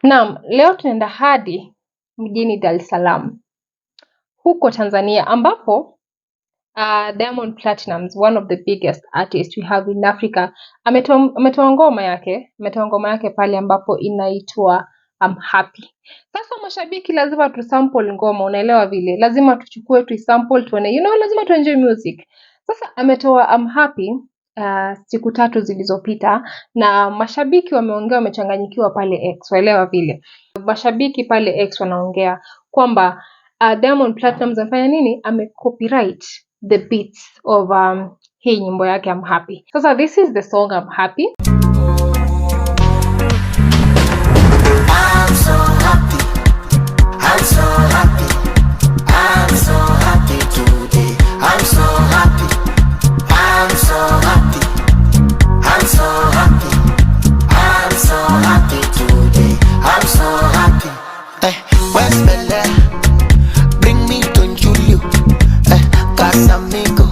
Naam, leo tunaenda hadi mjini Dar es Salaam huko Tanzania, ambapo Diamond Platnumz, one of the biggest artists we have in Africa, ametoa ngoma yake pale ambapo inaitwa I'm Happy. Sasa mashabiki lazima tu sample ngoma, unaelewa vile, lazima tuchukue tu sample tuone, lazima tu enjoy music. Sasa ametoa I'm Happy siku 3 zilizopita, na mashabiki wameongea, wamechanganyikiwa pale X, waelewa vile. Mashabiki pale X wanaongea kwamba Diamond Platnumz amefanya nini? Copyright the beats of hii nyimbo yake I'm Happy. Sasa this is the song I'm Happy. I'm so happy, I'm so happy, I'm so happy today. I'm so happy, I'm so happy, I'm so happy, I'm so happy today. I'm so happy. Where's Bella? Bring me to Julio. Casamigo,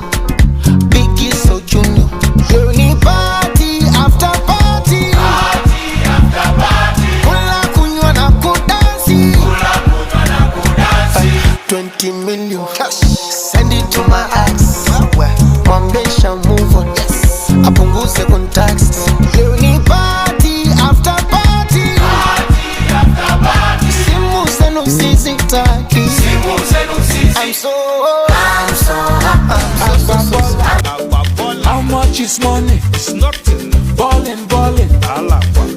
Biggie so Junior. Uni party after party, party after party. Kula kunywa na kudansi, kula kunywa na kudansi. 20 million cash, send it to my ex. Mwambesha move on, yes. Apunguze contact. Uni party after party, party after party. Simu zenu sizitaki, simu zenu sizitaki. I'm so happy. How much is money? It's nothing. Ballin'.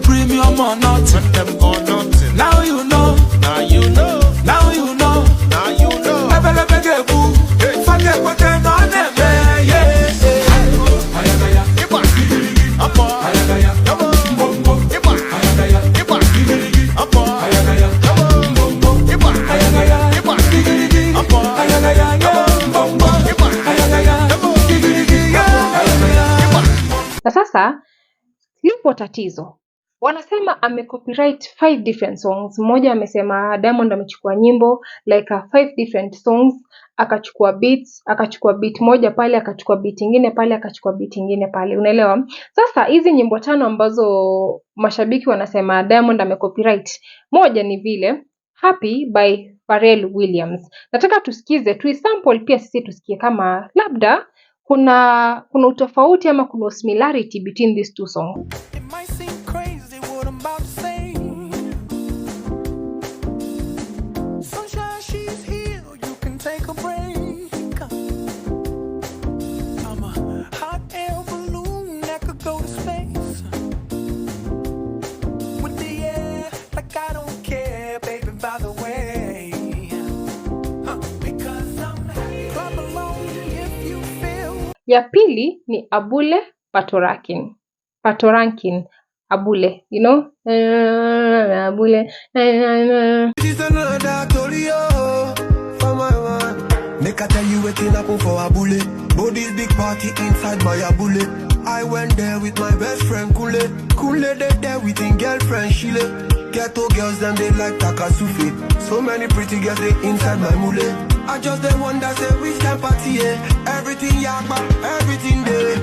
Premium or nothing. When them or nothing. Now you know. Now you know. Now you know. Now you know. Hey. Forget what they know them. Yeah. Ayagaya. Iba. Apa. Ayagaya. Bombo. Iba. Ayagaya. Iba. Apa. Ayagaya. Bombo. Iba. Ayagaya. Iba. Apa. Ayagaya. Bombo. Iba. Na sasa lipo tatizo. Wanasema copyright 5 different songs. Mmoja amesema Diamond amechukua nyimbo like 5 different songs, akachukua beats, akachukua beat moja pale, akachukua beat nyingine pale, akachukua beat nyingine pale. Unaelewa? Sasa hizi nyimbo 5 ambazo mashabiki wanasema Diamond copyright, moja ni vile Happy by Pharrell Williams. Nataka tusikize, tuisample pia sisi tusikie kama labda kuna utofauti ama kuna similarity between these two songs. It might seem crazy what I'm about to say. Sunshine, she's here, you can take a break. I'm a hot air balloon that could go to space. With the air, like I don't care, baby, by the way. Because I'm happy. Clap along if you feel. Ya pili ni Abule Patoranking. Abule, Abule. This is another story, for my man. Make I tell you wetin happen for Abule. Body's big party inside my Abule. I went there with my best friend Kule. Kule they there with his girlfriend Shile. Ghetto girls them they like Takasufi. So many pretty girls they inside my mule. I just they wonder say which kind party, everything yakba, everything there.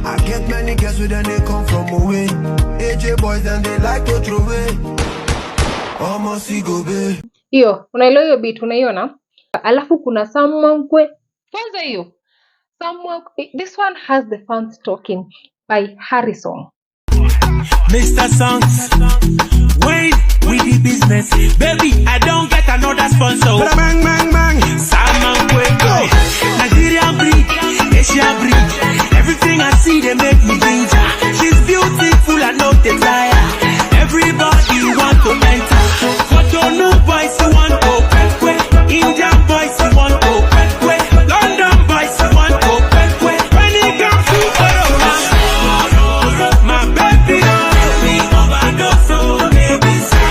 I get many girls with them they come from away. AJ boys and they like to throw away. Almost go be. Hiyo, unaelewa hiyo beat, unaiona? Alafu kuna Someone. Kwanza hiyo. This one has the fans talking by Harrison. Mr. Songs, wait with the business. Baby, I don't get another sponsor. Bang. Salman Kweko. Nigerian breed, Asian breed. Everything I see, they make me ginger. She's beautiful and not desire. Everybody want to enter. Cotonou boys, you want to Kwekwe. Indian boys, you want to Kwekwe. London boys, you want to Kwekwe. When it comes to Oroma, my baby, overdose, so baby, sa.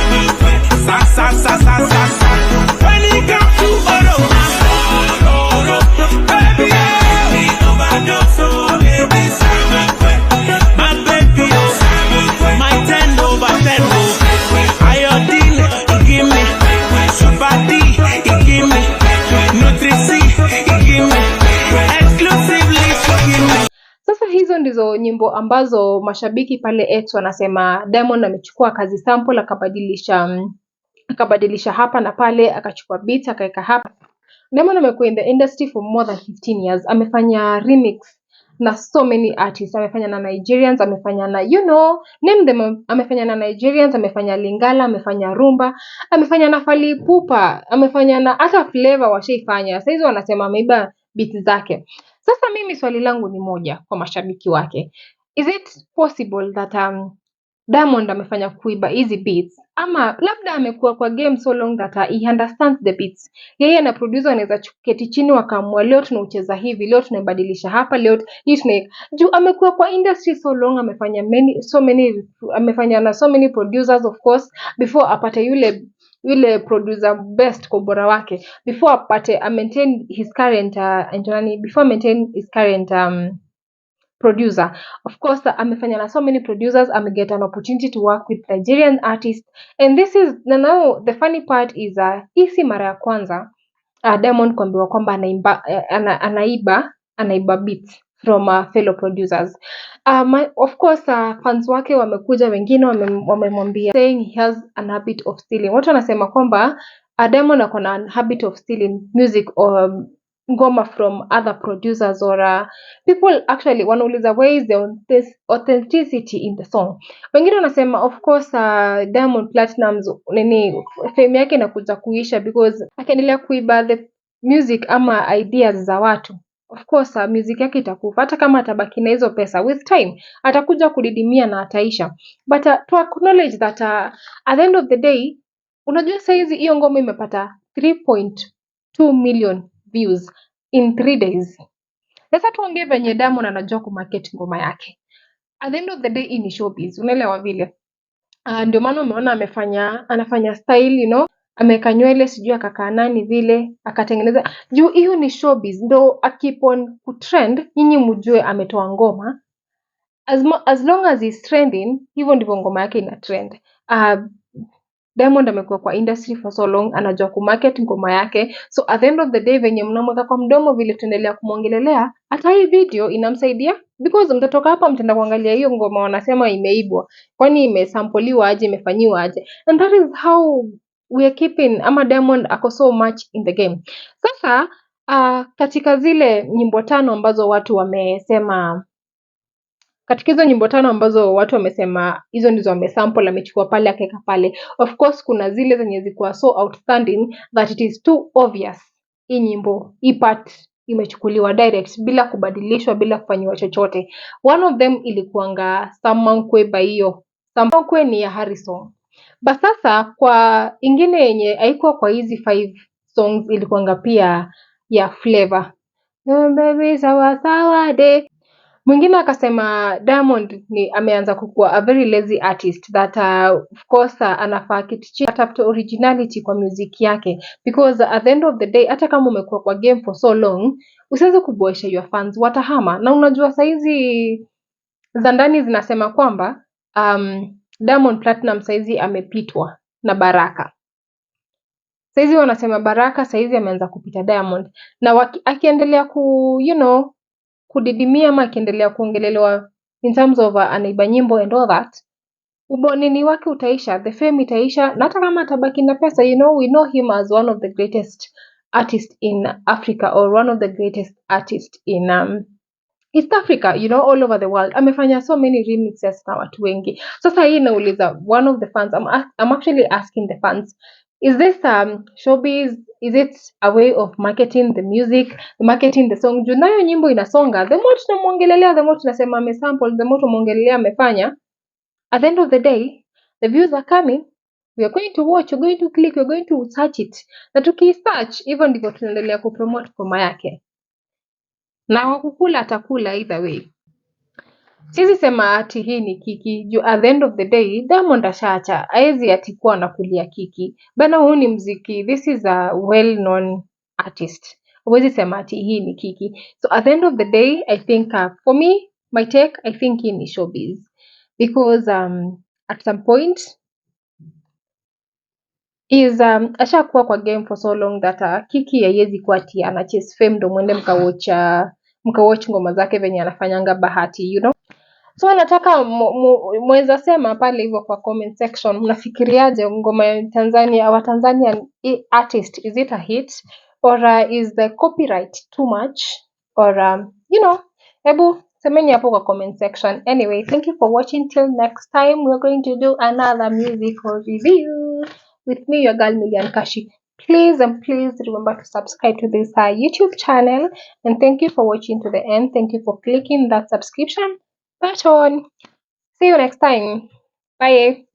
When it comes to Oroma, baby, overdose, so baby, sa. My baby, my hizo nyimbo ambazo mashabiki pale X wanasema Diamond amechukua kazi sample akabadilisha hapa na pale, akachukua beats akaweka hapa. Diamond amekuwa in the industry for more than 15 years. Amefanya remix na so many artists. Amefanya na Nigerians, amefanya na name them. Amefanya na Nigerians, amefanya Lingala, amefanya Rumba, amefanya na Fally Ipupa, amefanya na hata Flavor washaifanya. Sasa hizo wanasema ameiba beats zake. Sasa mimi swali langu ni moja kwa mashabiki wake. Is it possible that Diamond amefanya kuiba hizi beats, ama labda amekuwa kwa game so long that he understands the beats? Yeye na producer wanaweza keti chini wakaamua, leo tunaucheza hivi, leo tunabadilisha hapa, leo hii juu amekuwa kwa industry so long, amefanya na so many producers of course before apate yule producer best kwa ubora wake, before apate maintain his current producer. Of course, amefanya na so many producers, get an opportunity to work with Nigerian artists, and this is now the funny part is hii mara ya kwanza Diamond kuambiwa kwamba anaiba beats from fellow producers. Of course, fans wake wamekuja, wengine wamemwambia saying he has an habit of stealing. Watu wanasema kwamba Diamond ako na habit of stealing music or ngoma from other producers, or people actually wanauliza where is the authenticity in the song. Wengine wanasema of course Diamond Platnumz fame yake inakuja kuisha because akiendelea kuiba the music ama ideas za watu. Of course music yake itakufa, hata kama atabaki na hizo pesa, with time atakuja kudidimia na ataisha. But to acknowledge that at the end of the day, unajua saizi hiyo ngoma imepata 3.2 million views in 3 days. Sasa tuongee venye Diamond anajua kumarket ngoma yake. At the end of the day, hii ni showbiz, unaelewa vile. Ndio maana umeona anafanya style, ameka nywele sijui akakaa nani vile, akatengeneza. Juu hiyo ni showbiz, ndo keep on kutrend, nyinyi mjue ametoa ngoma. As long as he's trending, hivyo ndivyo ngoma yake ina trend. Diamond amekuwa kwa industry for so long, anajua kumarket ngoma yake. So at the end of the day, venye mnamweka kwa mdomo vile tuendelea kumwongelelea, hata hii video inamsaidia because mtatoka hapa mtaenda kuangalia hiyo ngoma wanasema imeibwa, kwani imesampoliwa aje, imefanyiwa aje. And that is how we are keeping Diamond ako so much in the game. Sasa katika zile nyimbo 5 ambazo watu wamesema, katika hizo nyimbo 5 ambazo watu wamesema hizo ndizo wamesample, amechukua pale akaweka pale. Of course kuna zile zenye zilikuwa so outstanding that it is too obvious hii nyimbo, hii part imechukuliwa direct bila kubadilishwa, bila kufanywa chochote. One of them ilikuanga Samankwe by hiyo. Samankwe ni ya Harrison. But sasa kwa ingine yenye haikuwa kwa hizi 5 songs ilikuanga pia ya Flavor. Baby sawa sawa de. Mwingine akasema Diamond ameanza kukua a very lazy artist, that of course anafaa kitichi atafute originality kwa music yake, because at the end of the day, hata kama umekuwa kwa game for so long, usiweze kuboesha your fans, watahama. Na unajua saizi za ndani zinasema kwamba Diamond Platinum saizi amepitwa na Baraka. Saizi wanasema Baraka saizi ameanza kupita Diamond, na akiendelea kudidimia ama akiendelea kuongelelewa in terms of anaiba nyimbo and all that, ubonini wake utaisha, the fame itaisha, na hata kama atabaki na pesa, we know him as one of the greatest artists in Africa, or one of the greatest artists in East Africa, all over the world. Amefanya so many remixes na watu wengi. Sasa hii nauliza one of the fans, I'm actually asking the fans, is this showbiz? Is it a way of marketing the music, marketing the song? Juu nayo nyimbo inasonga, the more tunamwongelelea, the more tunasema amesample, the more tunamwongelelea amefanya. At the end of the day, the views are coming. We are going to watch, we're going to click, we're going to search it. Na tukisearch, hivyo ndivyo tunaendelea kupromote ngoma yake. Na wakukula atakula either way. Sisi sema ati hii ni kiki, juu at the end of the day, Diamond ashaacha, haezi ati kuwa anakulia kiki. Bana huu ni mziki, this is a well-known artist. Huwezi sema ati hii ni kiki. So at the end of the day, I think, for me, my take, I think hii ni showbiz. Because at some point, is ashakuwa kwa game for so long that kiki haiwezi kuwa ati ana chase fame ndo mwende mkawatch ngoma zake venye anafanyanga Bahati, So nataka mweza sema pale hivyo kwa comment section, mnafikiriaje ngoma ya Tanzania wa Tanzanian artist, is it a hit or is the copyright too much or hebu semeni hapo kwa comment section. Anyway, thank you for watching. Till next time, we're going to do another musical review with me, your girl Millian Kashi. Please remember to subscribe to this YouTube channel, and thank you for watching to the end. Thank you for clicking that subscription button. See you next time. Bye.